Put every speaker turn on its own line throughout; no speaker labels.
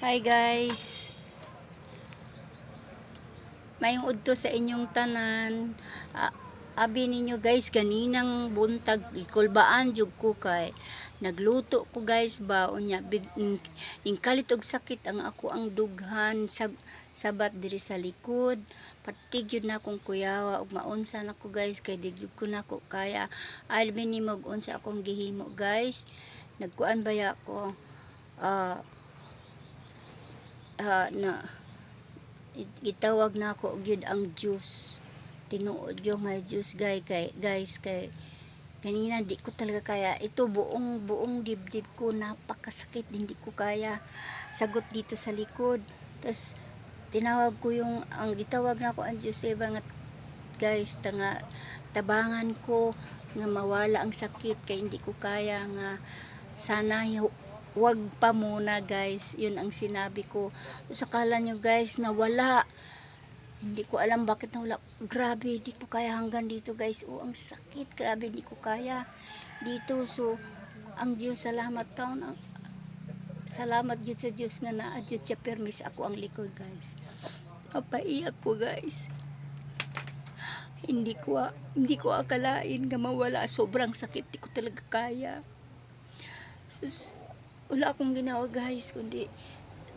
Hi guys, mayong udto sa inyong tanan. Abi ninyo guys, ganinang buntag ikulbaan jud ko kay nagluto ko guys ba unya kalit og sakit ang ako ang dughan sabat diri sa likod. Pati gyud na akong kuyawa ug maunsa na ko guys kay di gyud ko nako kaya. Albi ni mag-unsa akong gihimo guys. Nagkuan baya ko na gitawag na ako gyud ang juice, tinuod yung may juice guys kay kanina di ko talaga kaya ito, buong dibdib ko napakasakit, hindi ko kaya sagot dito sa likod. Tas tinawag ko yung ang gitawag na ako ang juice nga guys tanga tabangan ko nga mawala ang sakit kay hindi ko kaya nga sana wag pa muna guys, yun ang sinabi ko. So, sakala nyo guys nawala, hindi ko alam bakit nawala. Grabe, hindi ko kaya hanggang dito guys. Ang sakit, grabe, hindi ko kaya dito. So ang Diyos, salamat taon, salamat Diyos sa Diyos nga na-adjust siya permis ako ang likod guys. Papaiyak ko guys, hindi ko akalain nga mawala. Sobrang sakit, hindi ko talaga kaya. Sus, wala akong ginawa guys kundi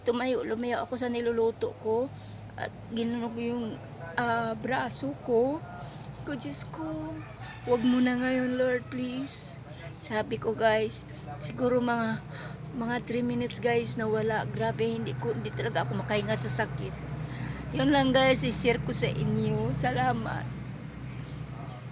lumayo ako sa niluluto ko at ginanon ko yung braso ko. Diyos ko, wag mo na ngayon Lord, please. Sabi ko guys, siguro mga 3 minutes guys na wala. Grabe, hindi talaga ako makahinga sa sakit. Yun lang guys, i-share ko sa inyo. Salamat.